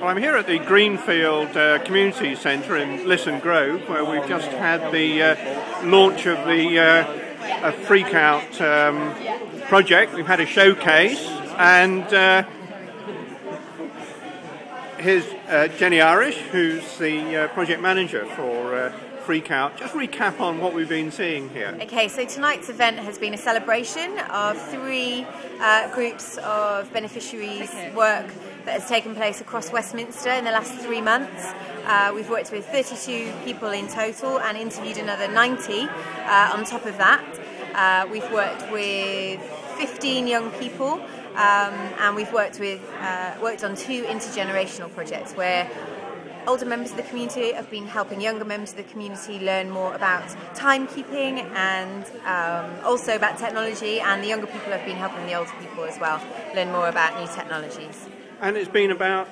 Well, I'm here at the Greenfield Community Centre in Lisson Grove, where we've just had the launch of the Freak Out project. We've had a showcase, and here's Jenny Irish, who's the project manager for Freak Out. Just recap on what we've been seeing here. Okay, so tonight's event has been a celebration of three groups of beneficiaries' work that has taken place across Westminster in the last 3 months. We've worked with 32 people in total and interviewed another 90 on top of that. We've worked with 15 young people, and we've worked on 2 intergenerational projects where older members of the community have been helping younger members of the community learn more about timekeeping and also about technology, and the younger people have been helping the older people as well learn more about new technologies. And it's been about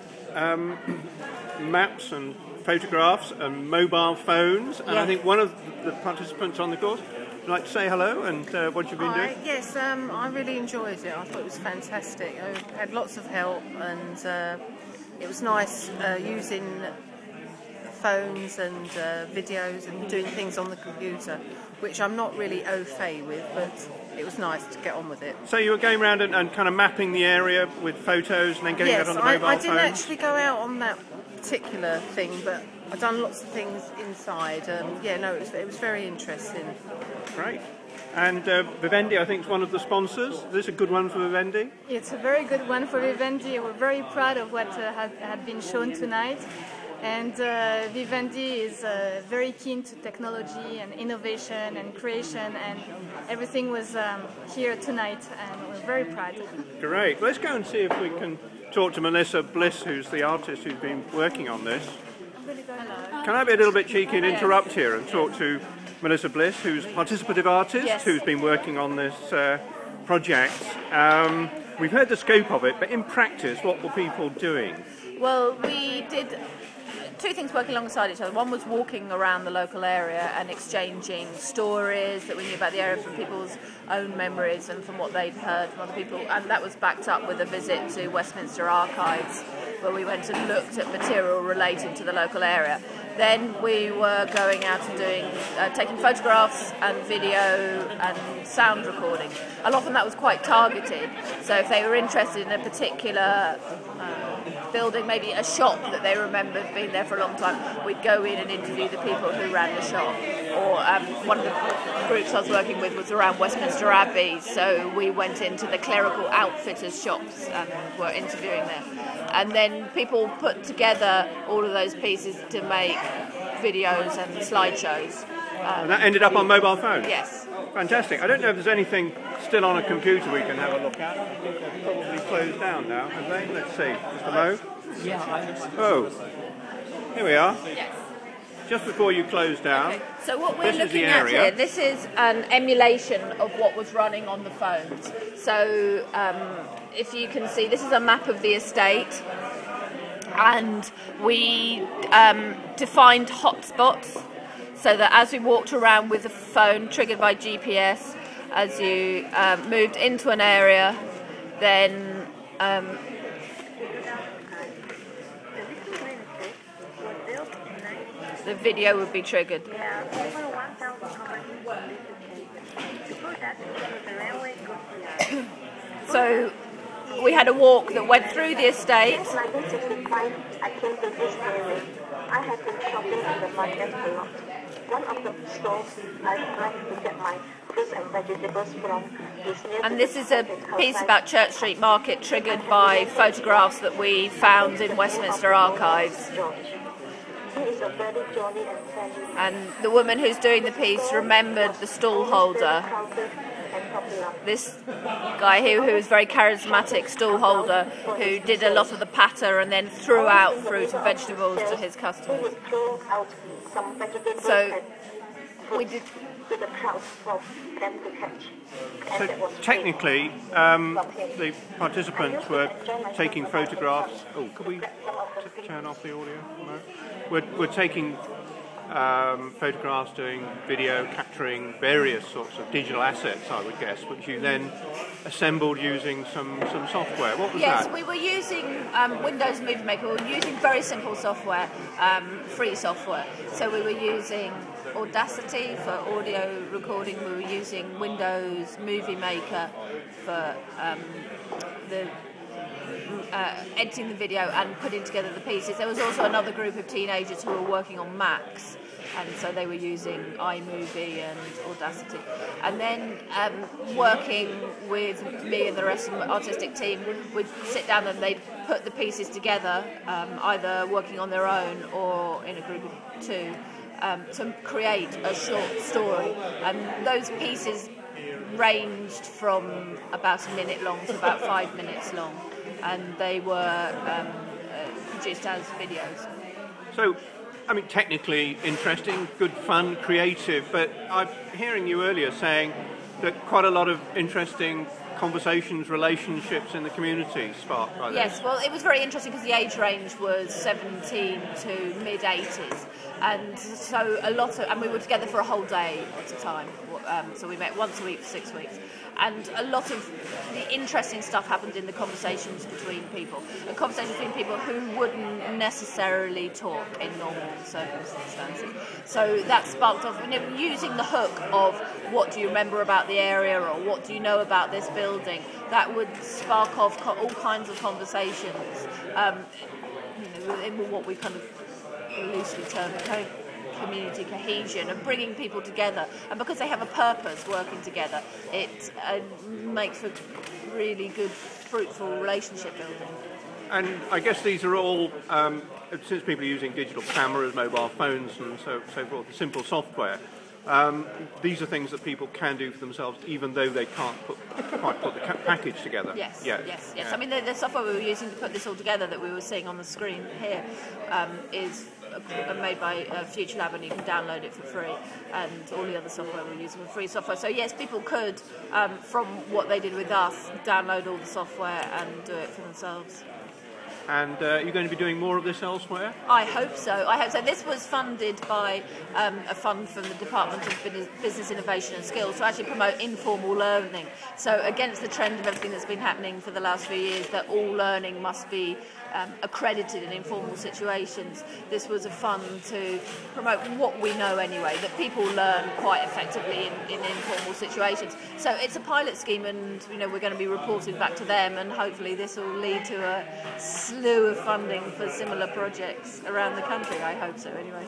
maps and photographs and mobile phones, and I think one of the participants on the course would like to say hello and what you've been doing. Yes, I really enjoyed it. I thought it was fantastic. I had lots of help, and it was nice using phones and videos and doing things on the computer, which I'm not really au fait with, but it was nice to get on with it. So you were going around and kind of mapping the area with photos and then getting that on the mobile phone? Yes, I didn't actually go out on that particular thing, but I've done lots of things inside. Yeah, no, it was very interesting. Great. And Vivendi, I think, is one of the sponsors. Is this a good one for Vivendi? It's a very good one for Vivendi. We're very proud of what had been shown tonight. And Vivendi is very keen to technology and innovation and creation, and everything was here tonight, and we're very proud. Great. Let's go and see if we can talk to Melissa Bliss, who's the artist who's been working on this. Hello. Can I be a little bit cheeky and interrupt here and talk to Melissa Bliss, who's a participative artist who's been working on this project? We've heard the scope of it, but in practice, what were people doing? Well, we did 2 things working alongside each other. One was walking around the local area and exchanging stories that we knew about the area from people's own memories and from what they'd heard from other people, and that was backed up with a visit to Westminster Archives, where we went and looked at material relating to the local area. Then we were going out and taking photographs and video and sound recording. And often that was quite targeted. So if they were interested in a particular building, maybe a shop that they remembered being there for a long time, we'd go in and interview the people who ran the shop. Or one of the groups I was working with was around Westminster Abbey, so we went into the clerical outfitters' shops and were interviewing them. And then people put together all of those pieces to make videos and slideshows. And that ended up on mobile phones? Yes. Fantastic. I don't know if there's anything still on a computer we can have a look at. I think they've probably closed down now, have they? Let's see. Mr. Moe? Yeah. Oh, here we are. Yes. Just before you close down. Okay. So what we're looking at here, this is an emulation of what was running on the phones. So if you can see, this is a map of the estate, and we defined hotspots so that as we walked around with the phone triggered by GPS, as you moved into an area, then the video would be triggered. So we had a walk that went through the estate. In 1965, I came to this area. I had been shopping in the market a lot. One of the stores I tried to get my fruits and vegetables from is near. And this is a piece about Church Street Market triggered by photographs that we found in Westminster Archives. And the woman who's doing the piece remembered the stall holder. This guy here, who was very charismatic stall holder, who did a lot of the patter and then threw out fruit and vegetables to his customers. So we did. So technically, the participants were taking photographs. Oh, could we turn off the audio? No? We're taking photographs, doing video, capturing various sorts of digital assets, I would guess, which you then assembled using some software. What was that? Yes, we were using Windows Movie Maker. We were using very simple software, free software. So we were using Audacity for audio recording. We were using Windows Movie Maker for editing the video and putting together the pieces. There was also another group of teenagers who were working on Macs, and so they were using iMovie and Audacity. And then working with me and the rest of the artistic team, we'd sit down and they'd put the pieces together, either working on their own or in a group of two, to create a short story. And those pieces ranged from about a minute long to about 5 minutes long, and they were produced as videos. So, I mean, technically interesting, good fun, creative, but I'm hearing you earlier saying that quite a lot of interesting conversations, relationships in the community sparked by this. Yes, well, it was very interesting because the age range was 17 to mid-80s, and so a lot of, and we were together for a whole day at a time, so we met once a week for 6 weeks, and a lot of the interesting stuff happened in the conversations between people, the conversations between people who wouldn't necessarily talk in normal circumstances. So that sparked off, using the hook of what do you remember about the area, or what do you know about this building, that would spark off all kinds of conversations, in what we kind of loosely term community cohesion, and bringing people together, and because they have a purpose working together, it makes for really good, fruitful relationship building. And I guess these are all, since people are using digital cameras, mobile phones and so forth, simple software, these are things that people can do for themselves, even though they can't quite put the package together. Yes, yeah. yes. I mean, the software we were using to put this all together that we were seeing on the screen here is made by Future Lab, and you can download it for free, and all the other software we're using was free software. So yes, people could, from what they did with us, download all the software and do it for themselves. And you're going to be doing more of this elsewhere? I hope so. This was funded by a fund from the Department of Business Innovation and Skills to actually promote informal learning. So against the trend of everything that's been happening for the last few years, that all learning must be accredited in informal situations, this was a fund to promote what we know anyway, that people learn quite effectively in informal situations. So it's a pilot scheme, and we're going to be reporting back to them, and hopefully this will lead to a slew of funding for similar projects around the country. I hope so anyway.